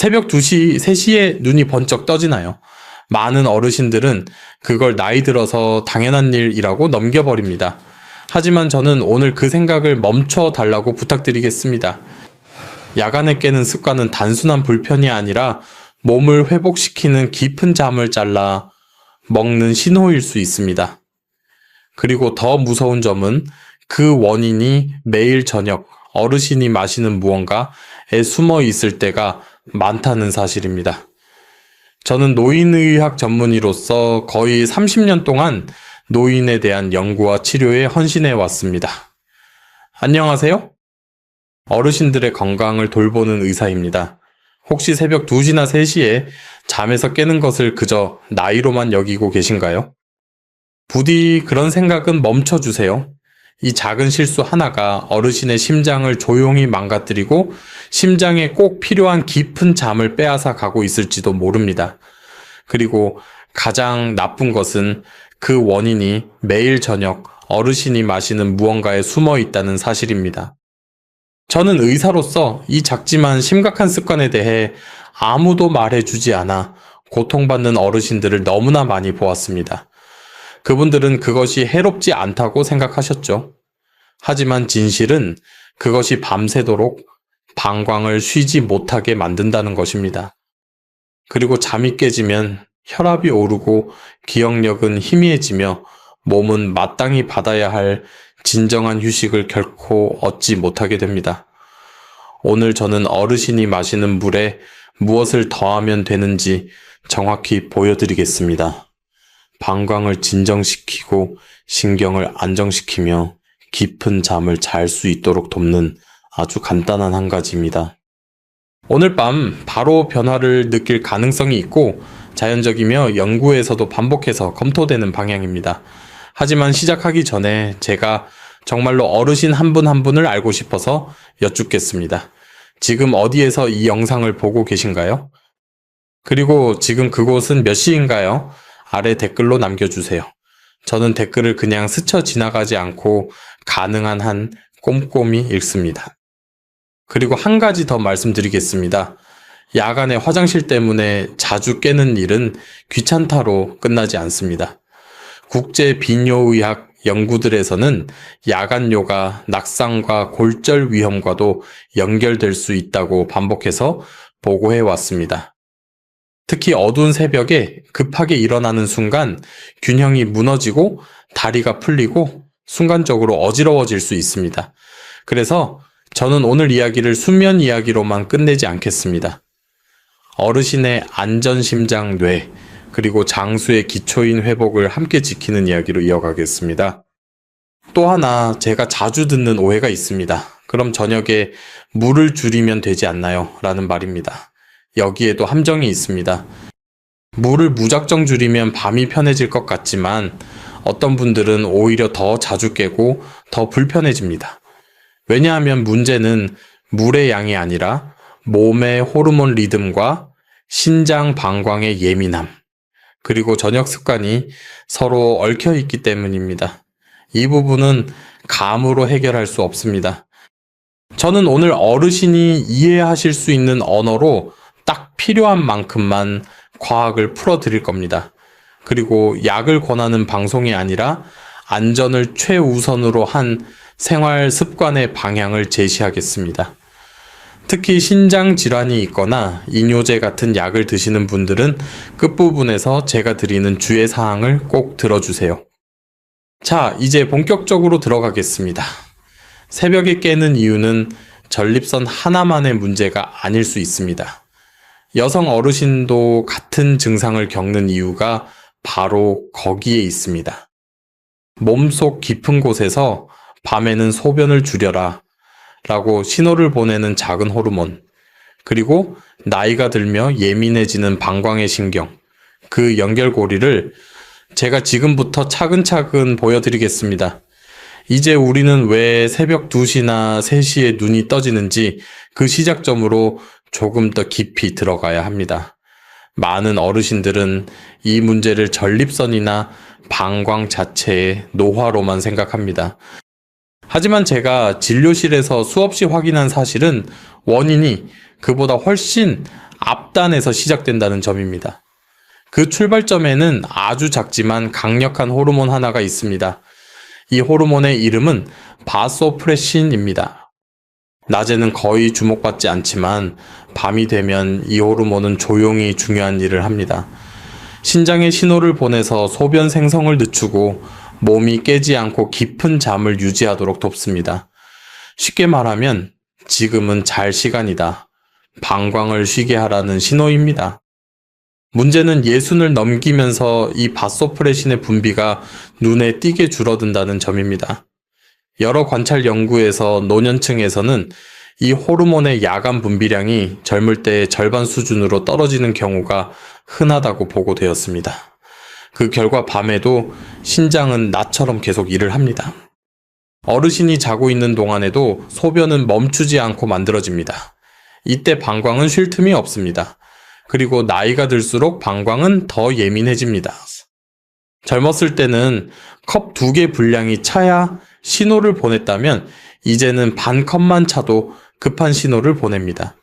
새벽 2시, 3시에 눈이 번쩍 떠지나요? 많은 어르신들은 그걸 나이 들어서 당연한 일이라고 넘겨버립니다. 하지만 저는 오늘 그 생각을 멈춰 달라고 부탁드리겠습니다. 야간에 깨는 습관은 단순한 불편이 아니라 몸을 회복시키는 깊은 잠을 잘라 먹는 신호일 수 있습니다. 그리고 더 무서운 점은 그 원인이 매일 저녁 어르신이 마시는 무언가에 숨어 있을 때가 많다는 사실입니다. 저는 노인의학 전문의로서 거의 30년 동안 노인에 대한 연구와 치료에 헌신해 왔습니다. 안녕하세요. 어르신들의 건강을 돌보는 의사입니다. 혹시 새벽 2시나 3시에 잠에서 깨는 것을 그저 나이로만 여기고 계신가요? 부디 그런 생각은 멈춰주세요. 이 작은 실수 하나가 어르신의 심장을 조용히 망가뜨리고 심장에 꼭 필요한 깊은 잠을 빼앗아 가고 있을지도 모릅니다. 그리고 가장 나쁜 것은 그 원인이 매일 저녁 어르신이 마시는 무언가에 숨어 있다는 사실입니다. 저는 의사로서 이 작지만 심각한 습관에 대해 아무도 말해주지 않아 고통받는 어르신들을 너무나 많이 보았습니다. 그분들은 그것이 해롭지 않다고 생각하셨죠. 하지만 진실은 그것이 밤새도록 방광을 쉬지 못하게 만든다는 것입니다. 그리고 잠이 깨지면 혈압이 오르고 기억력은 희미해지며 몸은 마땅히 받아야 할 진정한 휴식을 결코 얻지 못하게 됩니다. 오늘 저는 어르신이 마시는 물에 무엇을 더하면 되는지 정확히 보여드리겠습니다. 방광을 진정시키고 신경을 안정시키며 깊은 잠을 잘 수 있도록 돕는 아주 간단한 한 가지입니다. 오늘 밤 바로 변화를 느낄 가능성이 있고 자연적이며 연구에서도 반복해서 검토되는 방향입니다. 하지만 시작하기 전에 제가 정말로 어르신 한 분 한 분을 알고 싶어서 여쭙겠습니다. 지금 어디에서 이 영상을 보고 계신가요? 그리고 지금 그곳은 몇 시인가요? 아래 댓글로 남겨주세요. 저는 댓글을 그냥 스쳐 지나가지 않고 가능한 한 꼼꼼히 읽습니다. 그리고 한 가지 더 말씀드리겠습니다. 야간에 화장실 때문에 자주 깨는 일은 귀찮다로 끝나지 않습니다. 국제 비뇨의학 연구들에서는 야간요가 낙상과 골절 위험과도 연결될 수 있다고 반복해서 보고해 왔습니다. 특히 어두운 새벽에 급하게 일어나는 순간 균형이 무너지고 다리가 풀리고 순간적으로 어지러워질 수 있습니다. 그래서 저는 오늘 이야기를 수면 이야기로만 끝내지 않겠습니다. 어르신의 안전심장 뇌, 그리고 장수의 기초인 회복을 함께 지키는 이야기로 이어가겠습니다. 또 하나 제가 자주 듣는 오해가 있습니다. 그럼 저녁에 물을 줄이면 되지 않나요? 라는 말입니다. 여기에도 함정이 있습니다. 물을 무작정 줄이면 밤이 편해질 것 같지만 어떤 분들은 오히려 더 자주 깨고 더 불편해집니다. 왜냐하면 문제는 물의 양이 아니라 몸의 호르몬 리듬과 신장 방광의 예민함, 그리고 저녁 습관이 서로 얽혀 있기 때문입니다. 이 부분은 감으로 해결할 수 없습니다. 저는 오늘 어르신이 이해하실 수 있는 언어로 딱 필요한 만큼만 과학을 풀어드릴 겁니다. 그리고 약을 권하는 방송이 아니라 안전을 최우선으로 한 생활 습관의 방향을 제시하겠습니다. 특히 신장 질환이 있거나 이뇨제 같은 약을 드시는 분들은 끝부분에서 제가 드리는 주의 사항을 꼭 들어주세요. 자, 이제 본격적으로 들어가겠습니다. 새벽에 깨는 이유는 전립선 하나만의 문제가 아닐 수 있습니다. 여성 어르신도 같은 증상을 겪는 이유가 바로 거기에 있습니다. 몸속 깊은 곳에서 밤에는 소변을 줄여라 라고 신호를 보내는 작은 호르몬, 그리고 나이가 들며 예민해지는 방광의 신경, 그 연결고리를 제가 지금부터 차근차근 보여드리겠습니다. 이제 우리는 왜 새벽 2시나 3시에 눈이 떠지는지 그 시작점으로 조금 더 깊이 들어가야 합니다. 많은 어르신들은 이 문제를 전립선이나 방광 자체의 노화로만 생각합니다. 하지만 제가 진료실에서 수없이 확인한 사실은 원인이 그보다 훨씬 앞단에서 시작된다는 점입니다. 그 출발점에는 아주 작지만 강력한 호르몬 하나가 있습니다. 이 호르몬의 이름은 바소프레신입니다. 낮에는 거의 주목받지 않지만 밤이 되면 이 호르몬은 조용히 중요한 일을 합니다. 신장에 신호를 보내서 소변 생성을 늦추고 몸이 깨지 않고 깊은 잠을 유지하도록 돕습니다. 쉽게 말하면 지금은 잘 시간이다. 방광을 쉬게 하라는 신호입니다. 문제는 예순을 넘기면서 이 바소프레신의 분비가 눈에 띄게 줄어든다는 점입니다. 여러 관찰 연구에서 노년층에서는 이 호르몬의 야간 분비량이 젊을 때의 절반 수준으로 떨어지는 경우가 흔하다고 보고되었습니다. 그 결과 밤에도 신장은 낮처럼 계속 일을 합니다. 어르신이 자고 있는 동안에도 소변은 멈추지 않고 만들어집니다. 이때 방광은 쉴 틈이 없습니다. 그리고 나이가 들수록 방광은 더 예민해집니다. 젊었을 때는 컵 2개 분량이 차야 신호를 보냈다면 이제는 반 컵만 차도 급한 신호를 보냅니다.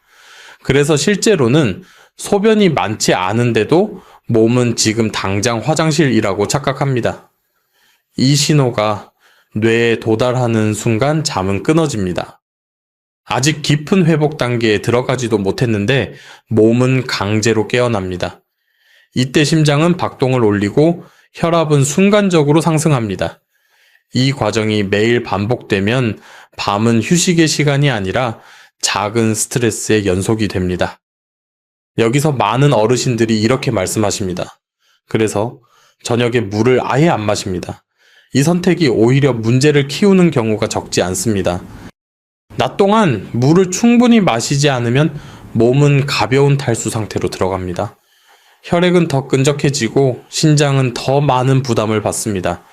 그래서 실제로는 소변이 많지 않은데도 몸은 지금 당장 화장실이라고 착각합니다. 이 신호가 뇌에 도달하는 순간 잠은 끊어집니다. 아직 깊은 회복 단계에 들어가지도 못했는데 몸은 강제로 깨어납니다. 이때 심장은 박동을 올리고 혈압은 순간적으로 상승합니다. 이 과정이 매일 반복되면 밤은 휴식의 시간이 아니라 작은 스트레스의 연속이 됩니다. 여기서 많은 어르신들이 이렇게 말씀하십니다. 그래서 저녁에 물을 아예 안 마십니다. 이 선택이 오히려 문제를 키우는 경우가 적지 않습니다. 낮 동안 물을 충분히 마시지 않으면 몸은 가벼운 탈수 상태로 들어갑니다. 혈액은 더 끈적해지고 신장은 더 많은 부담을 받습니다.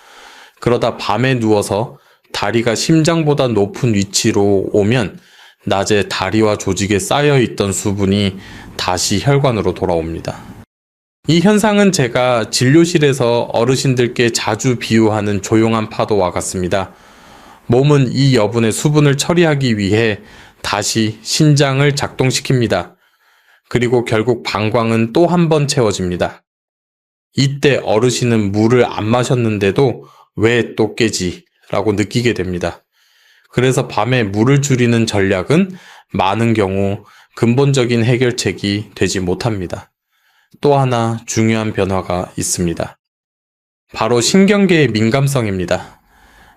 그러다 밤에 누워서 다리가 심장보다 높은 위치로 오면 낮에 다리와 조직에 쌓여있던 수분이 다시 혈관으로 돌아옵니다. 이 현상은 제가 진료실에서 어르신들께 자주 비유하는 조용한 파도와 같습니다. 몸은 이 여분의 수분을 처리하기 위해 다시 신장을 작동시킵니다. 그리고 결국 방광은 또 한 번 채워집니다. 이때 어르신은 물을 안 마셨는데도 왜 또 깨지? 라고 느끼게 됩니다. 그래서 밤에 물을 줄이는 전략은 많은 경우 근본적인 해결책이 되지 못합니다. 또 하나 중요한 변화가 있습니다. 바로 신경계의 민감성입니다.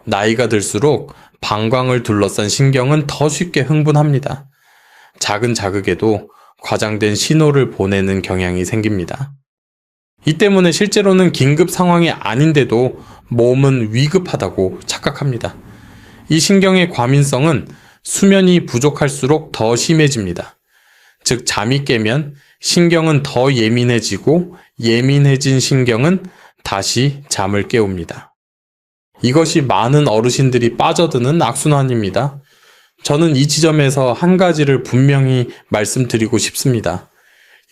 나이가 들수록 방광을 둘러싼 신경은 더 쉽게 흥분합니다. 작은 자극에도 과장된 신호를 보내는 경향이 생깁니다. 이 때문에 실제로는 긴급 상황이 아닌데도 몸은 위급하다고 착각합니다. 이 신경의 과민성은 수면이 부족할수록 더 심해집니다. 즉 잠이 깨면 신경은 더 예민해지고 예민해진 신경은 다시 잠을 깨웁니다. 이것이 많은 어르신들이 빠져드는 악순환입니다. 저는 이 지점에서 한 가지를 분명히 말씀드리고 싶습니다.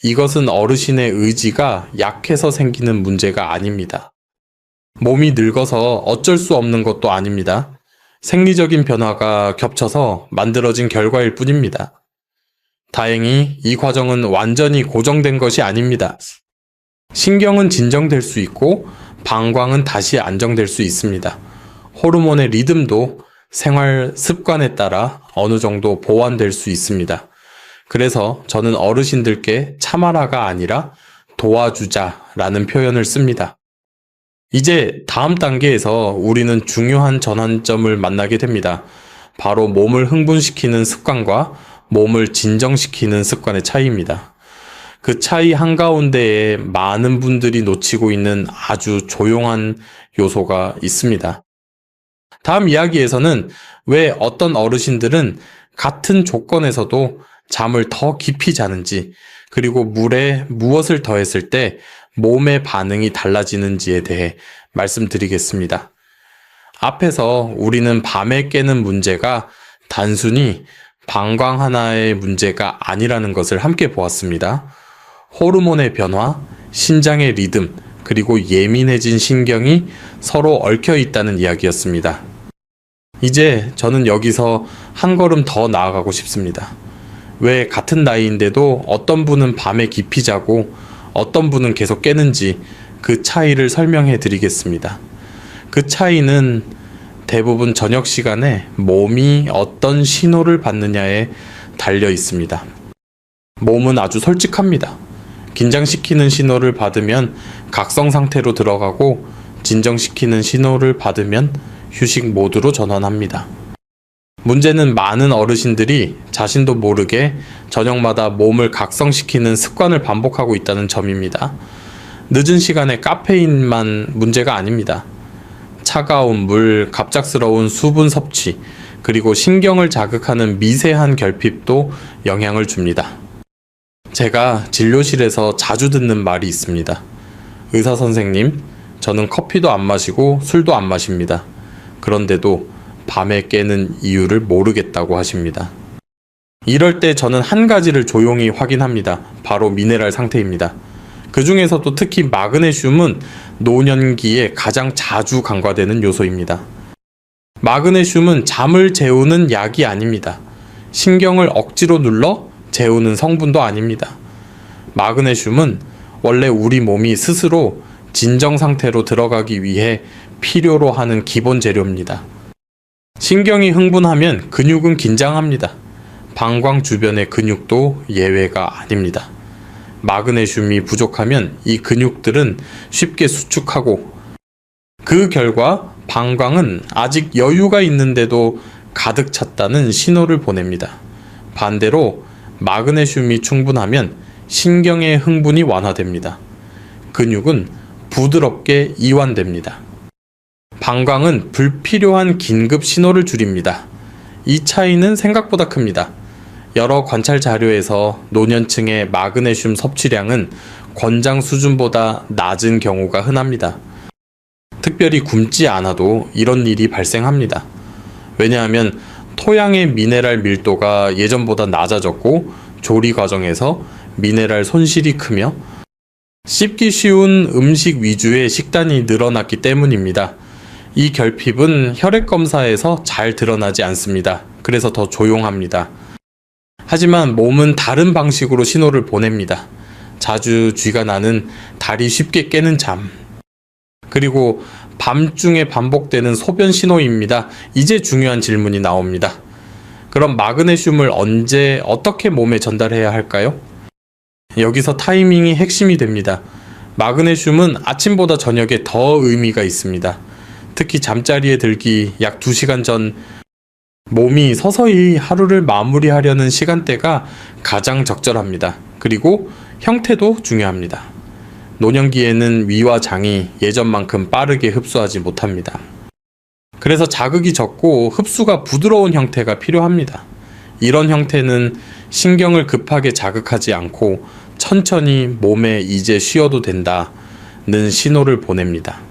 이것은 어르신의 의지가 약해서 생기는 문제가 아닙니다. 몸이 늙어서 어쩔 수 없는 것도 아닙니다. 생리적인 변화가 겹쳐서 만들어진 결과일 뿐입니다. 다행히 이 과정은 완전히 고정된 것이 아닙니다. 신경은 진정될 수 있고 방광은 다시 안정될 수 있습니다. 호르몬의 리듬도 생활 습관에 따라 어느 정도 보완될 수 있습니다. 그래서 저는 어르신들께 참아라가 아니라 도와주자라는 표현을 씁니다. 이제 다음 단계에서 우리는 중요한 전환점을 만나게 됩니다. 바로 몸을 흥분시키는 습관과 몸을 진정시키는 습관의 차이입니다. 그 차이 한가운데에 많은 분들이 놓치고 있는 아주 조용한 요소가 있습니다. 다음 이야기에서는 왜 어떤 어르신들은 같은 조건에서도 잠을 더 깊이 자는지, 그리고 물에 무엇을 더했을 때 몸의 반응이 달라지는지에 대해 말씀드리겠습니다. 앞에서 우리는 밤에 깨는 문제가 단순히 방광 하나의 문제가 아니라는 것을 함께 보았습니다. 호르몬의 변화, 신장의 리듬, 그리고 예민해진 신경이 서로 얽혀 있다는 이야기였습니다. 이제 저는 여기서 한 걸음 더 나아가고 싶습니다. 왜 같은 나이인데도 어떤 분은 밤에 깊이 자고 어떤 분은 계속 깨는지 그 차이를 설명해 드리겠습니다. 그 차이는 대부분 저녁 시간에 몸이 어떤 신호를 받느냐에 달려 있습니다. 몸은 아주 솔직합니다. 긴장시키는 신호를 받으면 각성 상태로 들어가고 진정시키는 신호를 받으면 휴식 모드로 전환합니다. 문제는 많은 어르신들이 자신도 모르게 저녁마다 몸을 각성시키는 습관을 반복하고 있다는 점입니다. 늦은 시간에 카페인만 문제가 아닙니다. 차가운 물, 갑작스러운 수분 섭취, 그리고 신경을 자극하는 미세한 결핍도 영향을 줍니다. 제가 진료실에서 자주 듣는 말이 있습니다. 의사 선생님, 저는 커피도 안 마시고 술도 안 마십니다. 그런데도 밤에 깨는 이유를 모르겠다고 하십니다. 이럴 때 저는 한 가지를 조용히 확인합니다. 바로 미네랄 상태입니다. 그 중에서도 특히 마그네슘은 노년기에 가장 자주 간과되는 요소입니다. 마그네슘은 잠을 재우는 약이 아닙니다. 신경을 억지로 눌러 재우는 성분도 아닙니다. 마그네슘은 원래 우리 몸이 스스로 진정 상태로 들어가기 위해 필요로 하는 기본 재료입니다. 신경이 흥분하면 근육은 긴장합니다. 방광 주변의 근육도 예외가 아닙니다. 마그네슘이 부족하면 이 근육들은 쉽게 수축하고 그 결과 방광은 아직 여유가 있는데도 가득 찼다는 신호를 보냅니다. 반대로 마그네슘이 충분하면 신경의 흥분이 완화됩니다. 근육은 부드럽게 이완됩니다. 방광은 불필요한 긴급 신호를 줄입니다. 이 차이는 생각보다 큽니다. 여러 관찰 자료에서 노년층의 마그네슘 섭취량은 권장 수준보다 낮은 경우가 흔합니다. 특별히 굶지 않아도 이런 일이 발생합니다. 왜냐하면 토양의 미네랄 밀도가 예전보다 낮아졌고 조리 과정에서 미네랄 손실이 크며 씹기 쉬운 음식 위주의 식단이 늘어났기 때문입니다. 이 결핍은 혈액 검사에서 잘 드러나지 않습니다. 그래서 더 조용합니다. 하지만 몸은 다른 방식으로 신호를 보냅니다. 자주 쥐가 나는 다리 쉽게 깨는 잠, 그리고 밤중에 반복되는 소변 신호입니다. 이제 중요한 질문이 나옵니다. 그럼 마그네슘을 언제 어떻게 몸에 전달해야 할까요? 여기서 타이밍이 핵심이 됩니다. 마그네슘은 아침보다 저녁에 더 의미가 있습니다. 특히 잠자리에 들기 약 2시간 전 몸이 서서히 하루를 마무리하려는 시간대가 가장 적절합니다. 그리고 형태도 중요합니다. 노년기에는 위와 장이 예전만큼 빠르게 흡수하지 못합니다. 그래서 자극이 적고 흡수가 부드러운 형태가 필요합니다. 이런 형태는 신경을 급하게 자극하지 않고 천천히 몸에 이제 쉬어도 된다는 신호를 보냅니다.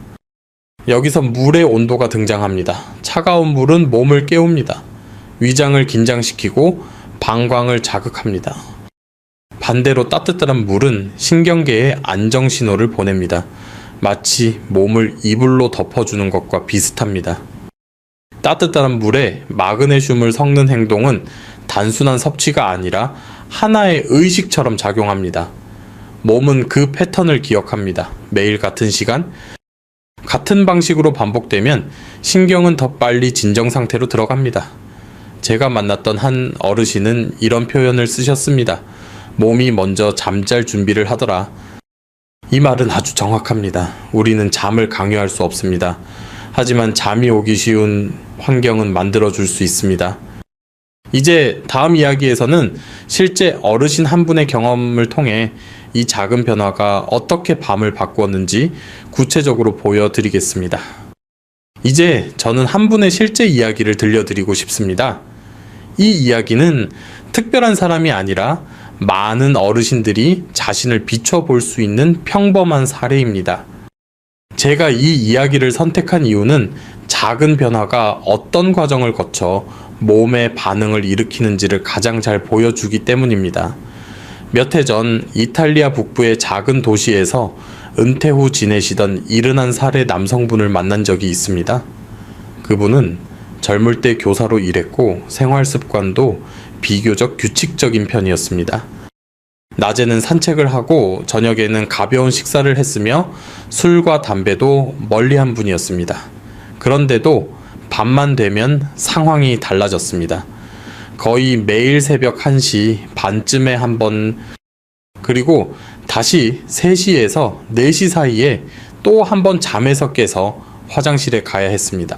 여기서 물의 온도가 등장합니다. 차가운 물은 몸을 깨웁니다. 위장을 긴장시키고 방광을 자극합니다. 반대로 따뜻한 물은 신경계에 안정 신호를 보냅니다. 마치 몸을 이불로 덮어주는 것과 비슷합니다. 따뜻한 물에 마그네슘을 섞는 행동은 단순한 섭취가 아니라 하나의 의식처럼 작용합니다. 몸은 그 패턴을 기억합니다. 매일 같은 시간, 같은 방식으로 반복되면 신경은 더 빨리 진정 상태로 들어갑니다. 제가 만났던 한 어르신은 이런 표현을 쓰셨습니다. 몸이 먼저 잠잘 준비를 하더라. 이 말은 아주 정확합니다. 우리는 잠을 강요할 수 없습니다. 하지만 잠이 오기 쉬운 환경은 만들어줄 수 있습니다. 이제 다음 이야기에서는 실제 어르신 한 분의 경험을 통해 이 작은 변화가 어떻게 밤을 바꾸었는지 구체적으로 보여드리겠습니다. 이제 저는 한 분의 실제 이야기를 들려드리고 싶습니다. 이 이야기는 특별한 사람이 아니라 많은 어르신들이 자신을 비춰볼 수 있는 평범한 사례입니다. 제가 이 이야기를 선택한 이유는 작은 변화가 어떤 과정을 거쳐 몸의 반응을 일으키는지를 가장 잘 보여주기 때문입니다. 몇 해 전 이탈리아 북부의 작은 도시에서 은퇴 후 지내시던 71살의 남성분을 만난 적이 있습니다. 그분은 젊을 때 교사로 일했고 생활 습관도 비교적 규칙적인 편이었습니다. 낮에는 산책을 하고 저녁에는 가벼운 식사를 했으며 술과 담배도 멀리한 분이었습니다. 그런데도 밤만 되면 상황이 달라졌습니다. 거의 매일 새벽 1시 반쯤에 한 번, 그리고 다시 3시에서 4시 사이에 또 한 번 잠에서 깨서 화장실에 가야 했습니다.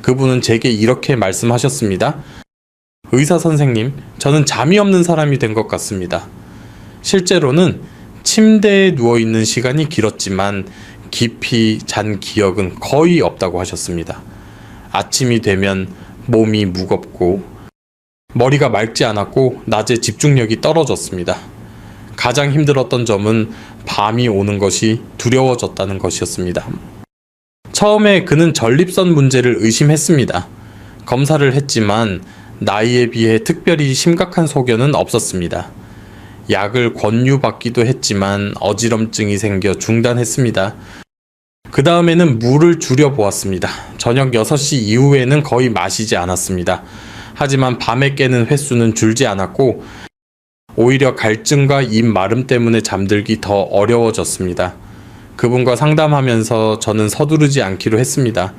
그분은 제게 이렇게 말씀하셨습니다. 의사 선생님, 저는 잠이 없는 사람이 된 것 같습니다. 실제로는 침대에 누워있는 시간이 길었지만 깊이 잔 기억은 거의 없다고 하셨습니다. 아침이 되면 몸이 무겁고 머리가 맑지 않았고 낮에 집중력이 떨어졌습니다. 가장 힘들었던 점은 밤이 오는 것이 두려워졌다는 것이었습니다. 처음에 그는 전립선 문제를 의심했습니다. 검사를 했지만 나이에 비해 특별히 심각한 소견은 없었습니다. 약을 권유받기도 했지만 어지럼증이 생겨 중단했습니다. 그 다음에는 물을 줄여보았습니다. 저녁 6시 이후에는 거의 마시지 않았습니다. 하지만 밤에 깨는 횟수는 줄지 않았고 오히려 갈증과 입 마름 때문에 잠들기 더 어려워졌습니다. 그분과 상담하면서 저는 서두르지 않기로 했습니다.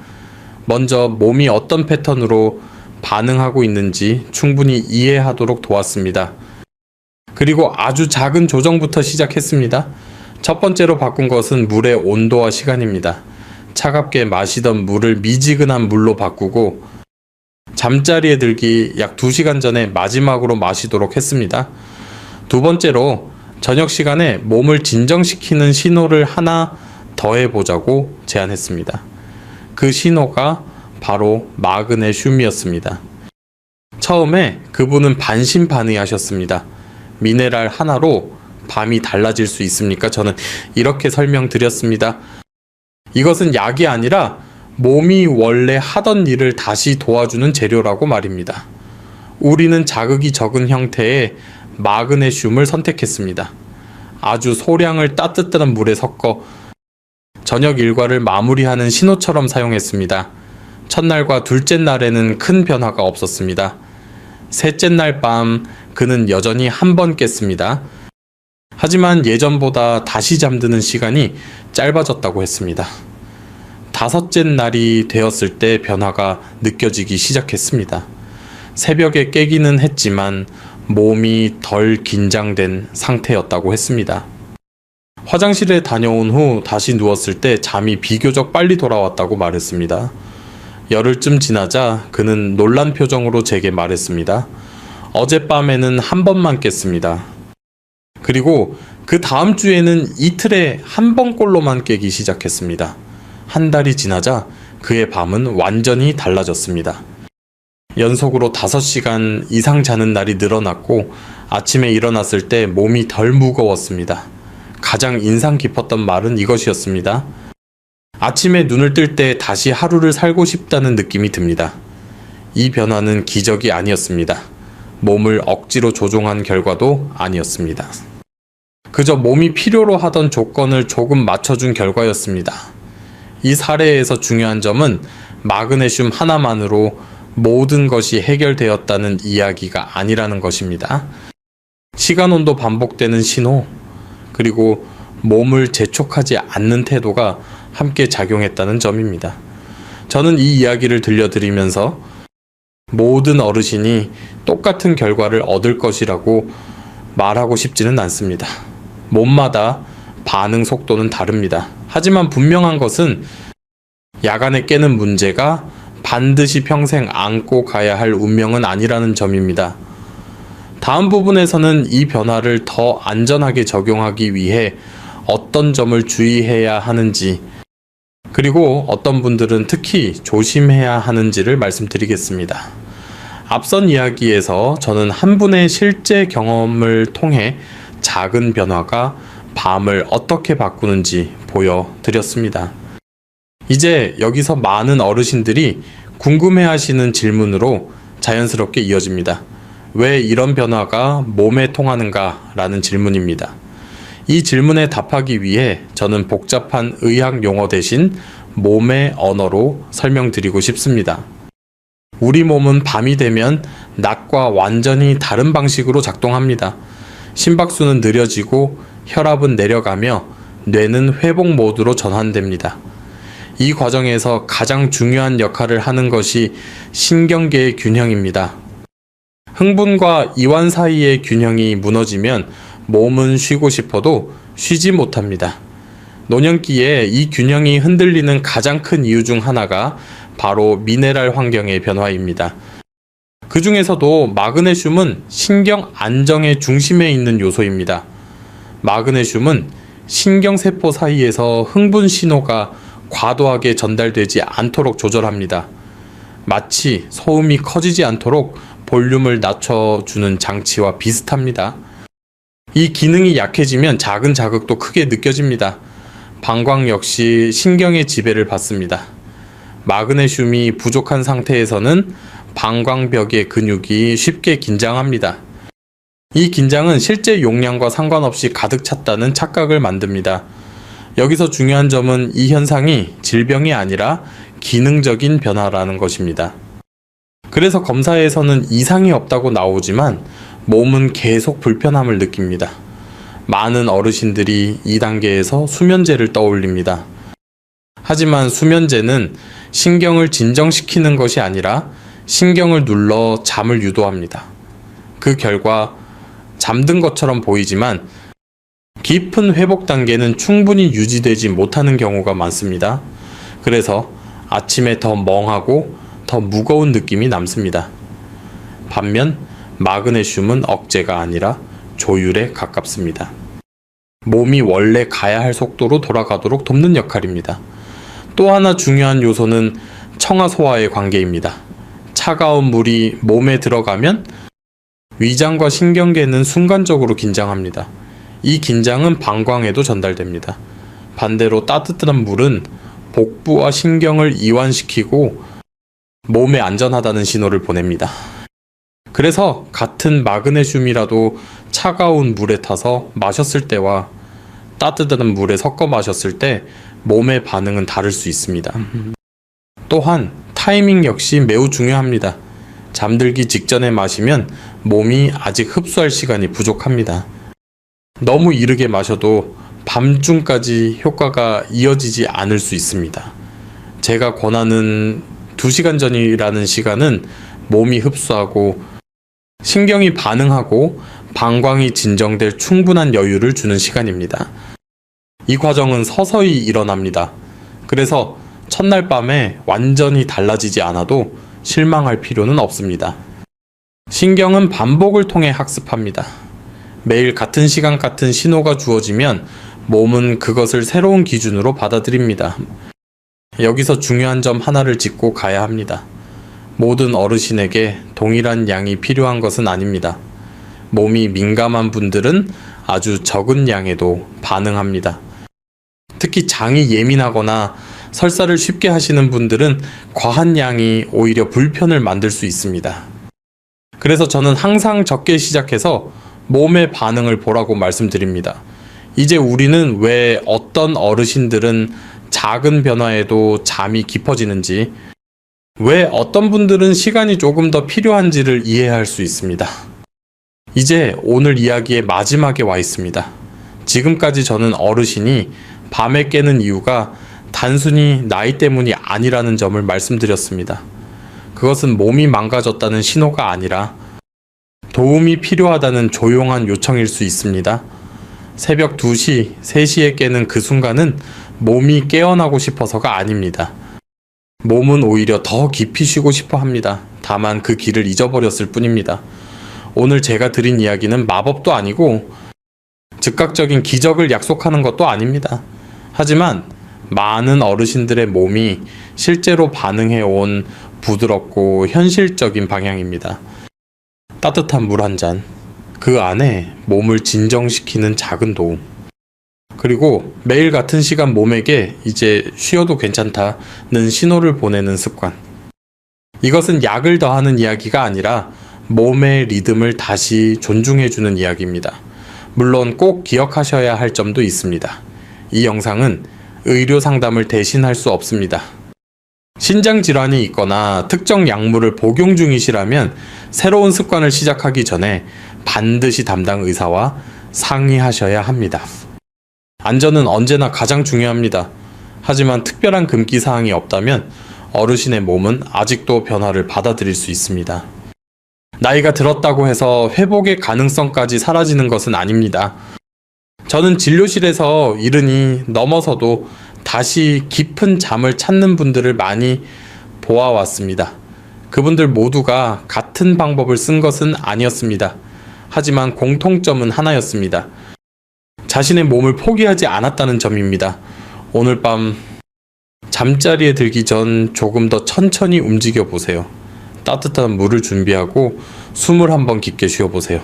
먼저 몸이 어떤 패턴으로 반응하고 있는지 충분히 이해하도록 도왔습니다. 그리고 아주 작은 조정부터 시작했습니다. 첫 번째로 바꾼 것은 물의 온도와 시간입니다. 차갑게 마시던 물을 미지근한 물로 바꾸고 잠자리에 들기 약 2시간 전에 마지막으로 마시도록 했습니다. 두 번째로 저녁 시간에 몸을 진정시키는 신호를 하나 더해보자고 제안했습니다. 그 신호가 바로 마그네슘이었습니다. 처음에 그분은 반신반의하셨습니다. 미네랄 하나로 밤이 달라질 수 있습니까? 저는 이렇게 설명드렸습니다. 이것은 약이 아니라 몸이 원래 하던 일을 다시 도와주는 재료라고 말입니다. 우리는 자극이 적은 형태의 마그네슘을 선택했습니다. 아주 소량을 따뜻한 물에 섞어 저녁 일과를 마무리하는 신호처럼 사용했습니다. 첫날과 둘째 날에는 큰 변화가 없었습니다. 셋째 날 밤 그는 여전히 한 번 깼습니다. 하지만 예전보다 다시 잠드는 시간이 짧아졌다고 했습니다. 다섯째 날이 되었을 때 변화가 느껴지기 시작했습니다. 새벽에 깨기는 했지만 몸이 덜 긴장된 상태였다고 했습니다. 화장실에 다녀온 후 다시 누웠을 때 잠이 비교적 빨리 돌아왔다고 말했습니다. 열흘쯤 지나자 그는 놀란 표정으로 제게 말했습니다. 어젯밤에는 한 번만 깼습니다. 그리고 그 다음 주에는 이틀에 한 번꼴로만 깨기 시작했습니다. 한 달이 지나자 그의 밤은 완전히 달라졌습니다. 연속으로 5시간 이상 자는 날이 늘어났고 아침에 일어났을 때 몸이 덜 무거웠습니다. 가장 인상 깊었던 말은 이것이었습니다. 아침에 눈을 뜰 때 다시 하루를 살고 싶다는 느낌이 듭니다. 이 변화는 기적이 아니었습니다. 몸을 억지로 조종한 결과도 아니었습니다. 그저 몸이 필요로 하던 조건을 조금 맞춰준 결과였습니다. 이 사례에서 중요한 점은 마그네슘 하나만으로 모든 것이 해결되었다는 이야기가 아니라는 것입니다. 시간 온도 반복되는 신호, 그리고 몸을 재촉하지 않는 태도가 함께 작용했다는 점입니다. 저는 이 이야기를 들려드리면서 모든 어르신이 똑같은 결과를 얻을 것이라고 말하고 싶지는 않습니다. 몸마다 반응 속도는 다릅니다. 하지만 분명한 것은 야간에 깨는 문제가 반드시 평생 안고 가야 할 운명은 아니라는 점입니다. 다음 부분에서는 이 변화를 더 안전하게 적용하기 위해 어떤 점을 주의해야 하는지, 그리고 어떤 분들은 특히 조심해야 하는지를 말씀드리겠습니다. 앞선 이야기에서 저는 한 분의 실제 경험을 통해 작은 변화가 밤을 어떻게 바꾸는지 보여드렸습니다. 이제 여기서 많은 어르신들이 궁금해하시는 질문으로 자연스럽게 이어집니다. 왜 이런 변화가 몸에 통하는가? 라는 질문입니다. 이 질문에 답하기 위해 저는 복잡한 의학 용어 대신 몸의 언어로 설명드리고 싶습니다. 우리 몸은 밤이 되면 낮과 완전히 다른 방식으로 작동합니다. 심박수는 느려지고 혈압은 내려가며 뇌는 회복 모드로 전환됩니다. 이 과정에서 가장 중요한 역할을 하는 것이 신경계의 균형입니다. 흥분과 이완 사이의 균형이 무너지면 몸은 쉬고 싶어도 쉬지 못합니다. 노년기에 이 균형이 흔들리는 가장 큰 이유 중 하나가 바로 미네랄 환경의 변화입니다. 그 중에서도 마그네슘은 신경 안정의 중심에 있는 요소입니다. 마그네슘은 신경세포 사이에서 흥분 신호가 과도하게 전달되지 않도록 조절합니다. 마치 소음이 커지지 않도록 볼륨을 낮춰주는 장치와 비슷합니다. 이 기능이 약해지면 작은 자극도 크게 느껴집니다. 방광 역시 신경의 지배를 받습니다. 마그네슘이 부족한 상태에서는 방광벽의 근육이 쉽게 긴장합니다. 이 긴장은 실제 용량과 상관없이 가득 찼다는 착각을 만듭니다. 여기서 중요한 점은 이 현상이 질병이 아니라 기능적인 변화라는 것입니다. 그래서 검사에서는 이상이 없다고 나오지만 몸은 계속 불편함을 느낍니다. 많은 어르신들이 이 단계에서 수면제를 떠올립니다. 하지만 수면제는 신경을 진정시키는 것이 아니라 신경을 눌러 잠을 유도합니다. 그 결과 잠든 것처럼 보이지만 깊은 회복 단계는 충분히 유지되지 못하는 경우가 많습니다. 그래서 아침에 더 멍하고 더 무거운 느낌이 남습니다. 반면 마그네슘은 억제가 아니라 조율에 가깝습니다. 몸이 원래 가야 할 속도로 돌아가도록 돕는 역할입니다. 또 하나 중요한 요소는 청아소와의 관계입니다. 차가운 물이 몸에 들어가면 위장과 신경계는 순간적으로 긴장합니다. 이 긴장은 방광에도 전달됩니다. 반대로 따뜻한 물은 복부와 신경을 이완시키고 몸에 안전하다는 신호를 보냅니다. 그래서 같은 마그네슘이라도 차가운 물에 타서 마셨을 때와 따뜻한 물에 섞어 마셨을 때 몸의 반응은 다를 수 있습니다. 또한 타이밍 역시 매우 중요합니다. 잠들기 직전에 마시면 몸이 아직 흡수할 시간이 부족합니다. 너무 이르게 마셔도 밤중까지 효과가 이어지지 않을 수 있습니다. 제가 권하는 2시간 전이라는 시간은 몸이 흡수하고 신경이 반응하고 방광이 진정될 충분한 여유를 주는 시간입니다. 이 과정은 서서히 일어납니다. 그래서 첫날 밤에 완전히 달라지지 않아도 실망할 필요는 없습니다. 신경은 반복을 통해 학습합니다. 매일 같은 시간 같은 신호가 주어지면 몸은 그것을 새로운 기준으로 받아들입니다. 여기서 중요한 점 하나를 짚고 가야 합니다. 모든 어르신에게 동일한 양이 필요한 것은 아닙니다. 몸이 민감한 분들은 아주 적은 양에도 반응합니다. 특히 장이 예민하거나 설사를 쉽게 하시는 분들은 과한 양이 오히려 불편을 만들 수 있습니다. 그래서 저는 항상 적게 시작해서 몸의 반응을 보라고 말씀드립니다. 이제 우리는 왜 어떤 어르신들은 작은 변화에도 잠이 깊어지는지, 왜 어떤 분들은 시간이 조금 더 필요한지를 이해할 수 있습니다. 이제 오늘 이야기의 마지막에 와 있습니다. 지금까지 저는 어르신이 밤에 깨는 이유가 단순히 나이 때문이 아니라는 점을 말씀드렸습니다. 그것은 몸이 망가졌다는 신호가 아니라 도움이 필요하다는 조용한 요청일 수 있습니다. 새벽 2시, 3시에 깨는 그 순간은 몸이 깨어나고 싶어서가 아닙니다. 몸은 오히려 더 깊이 쉬고 싶어 합니다. 다만 그 길을 잊어버렸을 뿐입니다. 오늘 제가 드린 이야기는 마법도 아니고 즉각적인 기적을 약속하는 것도 아닙니다. 하지만 많은 어르신들의 몸이 실제로 반응해온 부드럽고 현실적인 방향입니다. 따뜻한 물 한 잔, 그 안에 몸을 진정시키는 작은 도움, 그리고 매일 같은 시간 몸에게 이제 쉬어도 괜찮다는 신호를 보내는 습관. 이것은 약을 더하는 이야기가 아니라 몸의 리듬을 다시 존중해주는 이야기입니다. 물론 꼭 기억하셔야 할 점도 있습니다. 이 영상은 의료 상담을 대신할 수 없습니다. 신장 질환이 있거나 특정 약물을 복용 중이시라면 새로운 습관을 시작하기 전에 반드시 담당 의사와 상의하셔야 합니다. 안전은 언제나 가장 중요합니다. 하지만 특별한 금기 사항이 없다면 어르신의 몸은 아직도 변화를 받아들일 수 있습니다. 나이가 들었다고 해서 회복의 가능성까지 사라지는 것은 아닙니다. 저는 진료실에서 이르니 넘어서도 다시 깊은 잠을 찾는 분들을 많이 보아왔습니다. 그분들 모두가 같은 방법을 쓴 것은 아니었습니다. 하지만 공통점은 하나였습니다. 자신의 몸을 포기하지 않았다는 점입니다. 오늘 밤 잠자리에 들기 전 조금 더 천천히 움직여 보세요. 따뜻한 물을 준비하고 숨을 한번 깊게 쉬어보세요.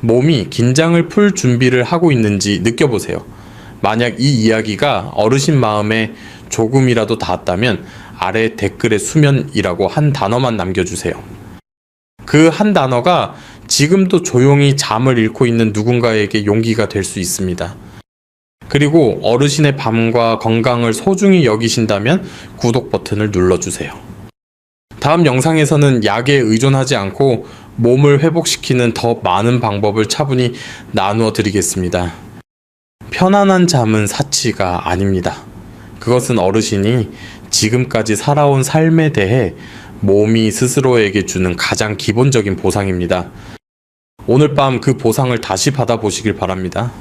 몸이 긴장을 풀 준비를 하고 있는지 느껴보세요. 만약 이 이야기가 어르신 마음에 조금이라도 닿았다면 아래 댓글에 수면이라고 한 단어만 남겨주세요. 그 한 단어가 지금도 조용히 잠을 잃고 있는 누군가에게 용기가 될 수 있습니다. 그리고 어르신의 밤과 건강을 소중히 여기신다면 구독 버튼을 눌러주세요. 다음 영상에서는 약에 의존하지 않고 몸을 회복시키는 더 많은 방법을 차분히 나누어 드리겠습니다. 편안한 잠은 사치가 아닙니다. 그것은 어르신이 지금까지 살아온 삶에 대해 몸이 스스로에게 주는 가장 기본적인 보상입니다. 오늘 밤 그 보상을 다시 받아보시길 바랍니다.